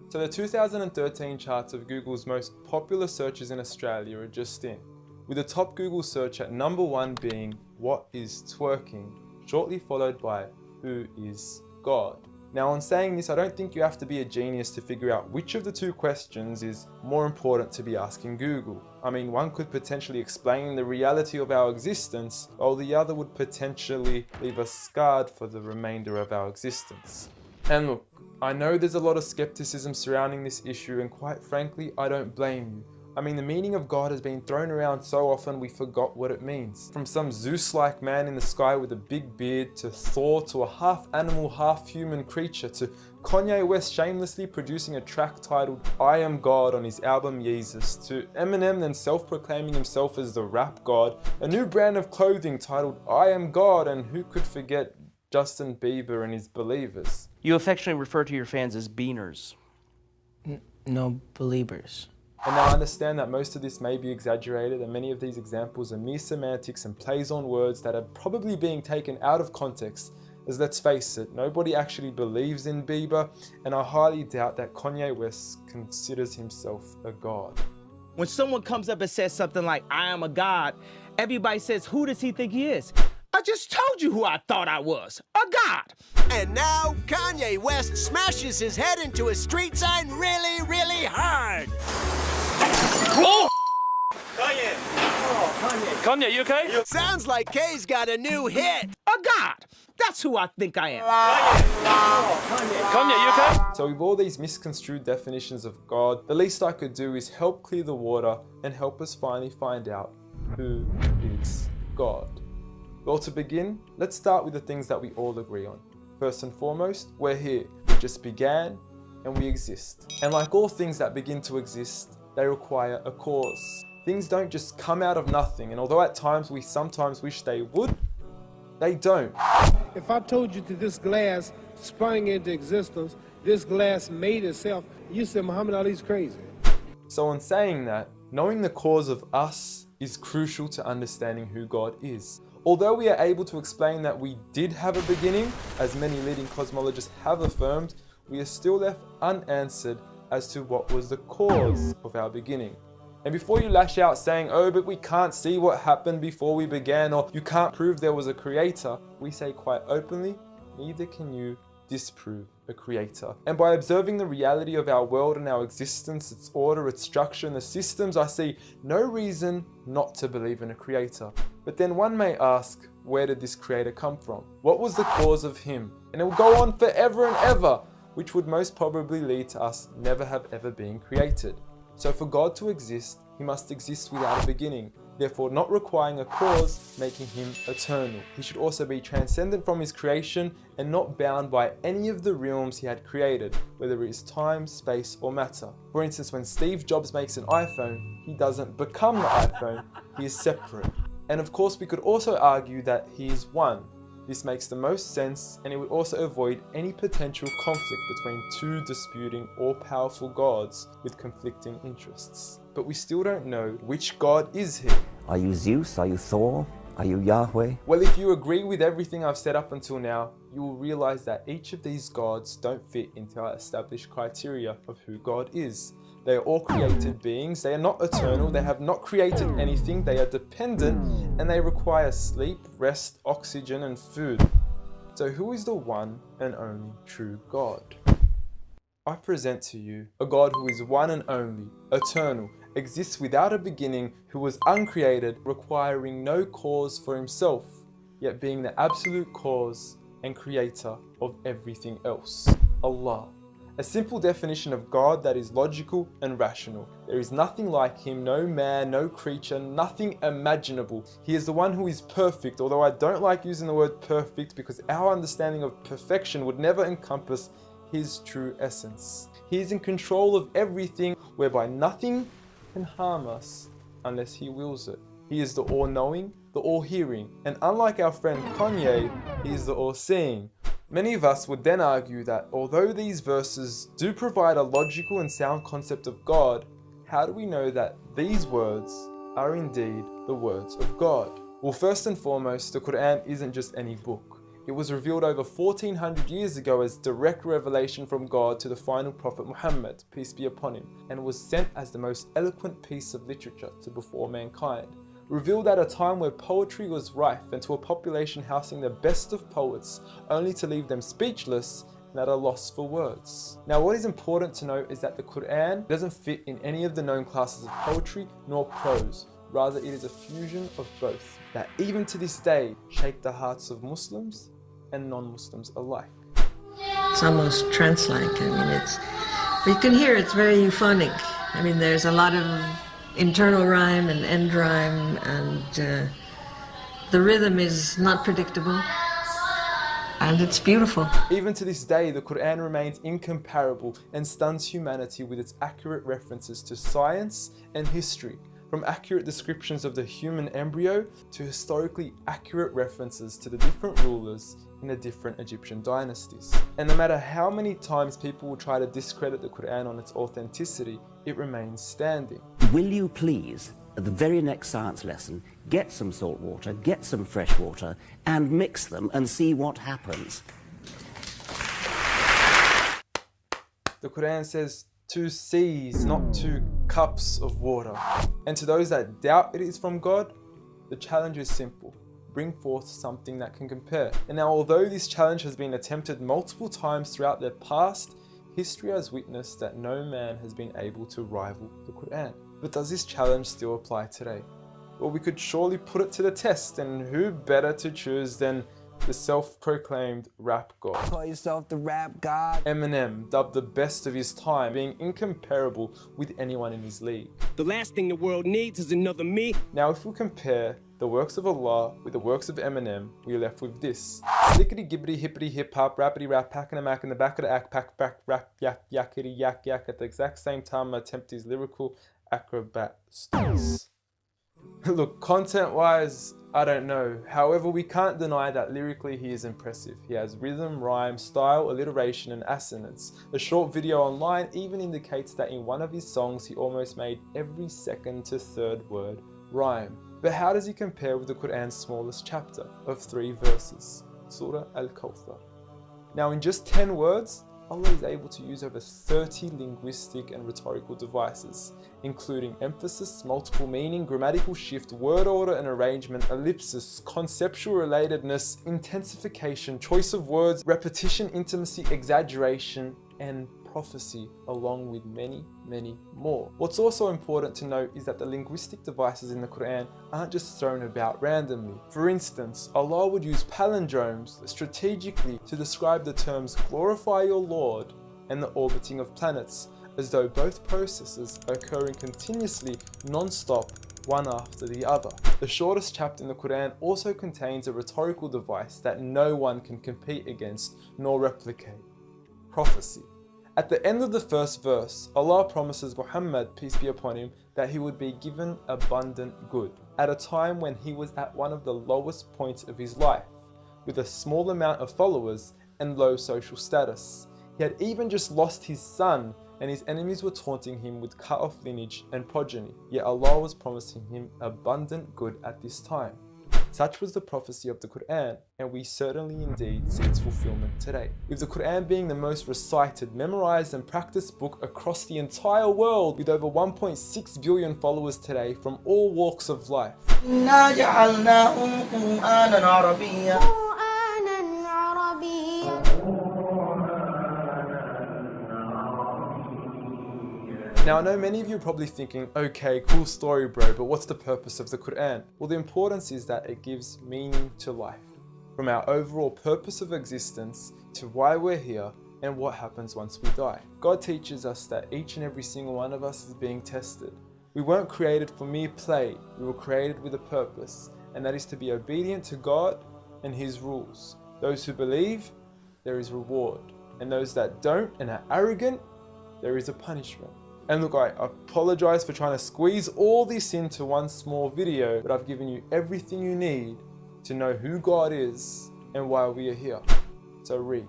So the 2013 charts of Google's most popular searches in Australia are just in, with the top Google search at number 1 being "What is twerking?", shortly followed by "Who is God?". Now, on saying this, I don't think you have to be a genius to figure out which of the two questions is more important to be asking Google. I mean, one could potentially explain the reality of our existence, while the other would potentially leave us scarred for the remainder of our existence. And look, I know there's a lot of skepticism surrounding this issue, and quite frankly, I don't blame you. I mean, the meaning of God has been thrown around so often we forgot what it means. From some Zeus-like man in the sky with a big beard, to Thor, to a half-animal, half-human creature, to Kanye West shamelessly producing a track titled "I Am God" on his album Yeezus, to Eminem then self-proclaiming himself as the rap god, a new brand of clothing titled "I Am God", and who could forget Justin Bieber and his believers. You affectionately refer to your fans as beaners. No believers. And now I understand that most of this may be exaggerated, and many of these examples are mere semantics and plays on words that are probably being taken out of context, as let's face it, nobody actually believes in Bieber, and I highly doubt that Kanye West considers himself a god. When someone comes up and says something like, "I am a god," everybody says, "Who does he think he is?" I just told you who I thought I was, a god. And now Kanye West smashes his head into a street sign really, really hard. Oh! Kanye! Oh, Kanye, you okay? Sounds like Kay's got a new hit. A god. That's who I think I am. Kanye, you okay? So with all these misconstrued definitions of God, the least I could do is help clear the water and help us finally find out who is God. Well, to begin, let's start with the things that we all agree on. First and foremost, we're here. We just began and we exist. And like all things that begin to exist, they require a cause. Things don't just come out of nothing, and although at times we sometimes wish they would, they don't. If I told you that this glass sprang into existence, this glass made itself, you said Muhammad Ali's crazy. So in saying that, knowing the cause of us is crucial to understanding who God is. Although we are able to explain that we did have a beginning, as many leading cosmologists have affirmed, we are still left unanswered as to what was the cause of our beginning. And before you lash out saying, "Oh, but we can't see what happened before we began," or "you can't prove there was a creator," we say quite openly, neither can you disprove a creator. And by observing the reality of our world and our existence, its order, its structure, and the systems, I see no reason not to believe in a creator. But then one may ask, where did this creator come from? What was the cause of him? And it will go on forever and ever, which would most probably lead to us never have ever been created. So for God to exist, he must exist without a beginning, therefore not requiring a cause, making him eternal. He should also be transcendent from his creation and not bound by any of the realms he had created, whether it is time, space, or matter. For instance, when Steve Jobs makes an iPhone, he doesn't become the iPhone, he is separate. And of course, we could also argue that he is one. This makes the most sense, and it would also avoid any potential conflict between two disputing all-powerful gods with conflicting interests. But we still don't know which God is he. Are you Zeus? Are you Thor? Are you Yahweh? Well, if you agree with everything I've said up until now, you will realize that each of these gods don't fit into our established criteria of who God is. They are all created beings, they are not eternal, they have not created anything, they are dependent, and they require sleep, rest, oxygen, and food. So who is the one and only true God? I present to you a God who is one and only, eternal, exists without a beginning, who was uncreated, requiring no cause for himself, yet being the absolute cause and creator of everything else. Allah. A simple definition of God that is logical and rational. There is nothing like him, no man, no creature, nothing imaginable. He is the one who is perfect, although I don't like using the word perfect because our understanding of perfection would never encompass his true essence. He is in control of everything, whereby nothing can harm us unless he wills it. He is the all-knowing, the all-hearing, and unlike our friend Kanye, he is the all-seeing. Many of us would then argue that although these verses do provide a logical and sound concept of God, how do we know that these words are indeed the words of God? Well, first and foremost, the Quran isn't just any book. It was revealed over 1400 years ago as direct revelation from God to the final prophet Muhammad, peace be upon him, and was sent as the most eloquent piece of literature to before mankind. Revealed at a time where poetry was rife and to a population housing the best of poets, only to leave them speechless and at a loss for words. Now, what is important to note is that the Quran doesn't fit in any of the known classes of poetry nor prose. Rather, it is a fusion of both that even to this day shake the hearts of Muslims and non-Muslims alike. It's almost trance-like. I mean, you can hear it's very euphonic. I mean, there's a lot of internal rhyme and end rhyme, and the rhythm is not predictable, and it's beautiful. Even to this day, the Quran remains incomparable and stuns humanity with its accurate references to science and history, from accurate descriptions of the human embryo to historically accurate references to the different rulers in the different Egyptian dynasties. And no matter how many times people will try to discredit the Quran on its authenticity, it remains standing. Will you please, at the very next science lesson, get some salt water, get some fresh water, and mix them and see what happens? The Quran says 2 seas, not 2 cups of water. And to those that doubt it is from God, the challenge is simple. Bring forth something that can compare. And now, although this challenge has been attempted multiple times throughout the past, history has witnessed that no man has been able to rival the Quran. But does this challenge still apply today? Well, we could surely put it to the test, and who better to choose than the self-proclaimed rap god. Call yourself the rap god. Eminem, dubbed the best of his time, being incomparable with anyone in his league. The last thing the world needs is another me. Now, if we compare the works of Allah with the works of Eminem, we are left with this. Slickety gibbity hippity hip hop, rappity rap, packing a mac in the back of the act, pack back, rap, yak, yakety yak yak. At the exact same time, I attempt these lyrical acrobat stunts. Look, content-wise, I don't know. However, we can't deny that lyrically he is impressive. He has rhythm, rhyme, style, alliteration, and assonance. A short video online even indicates that in one of his songs he almost made every second to third word rhyme. But how does he compare with the Quran's smallest chapter of 3 verses, Surah Al-Kawthar? Now, in just 10 words, Allah is able to use over 30 linguistic and rhetorical devices, including emphasis, multiple meaning, grammatical shift, word order and arrangement, ellipsis, conceptual relatedness, intensification, choice of words, repetition, intimacy, exaggeration, and prophecy, along with many, many more. What's also important to note is that the linguistic devices in the Quran aren't just thrown about randomly. For instance, Allah would use palindromes strategically to describe the terms glorify your Lord and the orbiting of planets, as though both processes are occurring continuously, non-stop, one after the other. The shortest chapter in the Quran also contains a rhetorical device that no one can compete against nor replicate: prophecy. At the end of the first verse, Allah promises Muhammad, peace be upon him, that he would be given abundant good at a time when he was at one of the lowest points of his life, with a small amount of followers and low social status. He had even just lost his son, and his enemies were taunting him with cut-off lineage and progeny, yet Allah was promising him abundant good at this time. Such was the prophecy of the Quran, and we certainly indeed see its fulfillment today. With the Quran being the most recited, memorized and practiced book across the entire world, with over 1.6 billion followers today from all walks of life. Now, I know many of you are probably thinking, okay, cool story bro, but what's the purpose of the Quran? Well, the importance is that it gives meaning to life, from our overall purpose of existence to why we're here and what happens once we die. God teaches us that each and every single one of us is being tested. We weren't created for mere play, we were created with a purpose, and that is to be obedient to God and His rules. Those who believe, there is reward, and those that don't and are arrogant, there is a punishment. And look, I apologize for trying to squeeze all this into one small video, but I've given you everything you need to know who God is and why we are here. So read.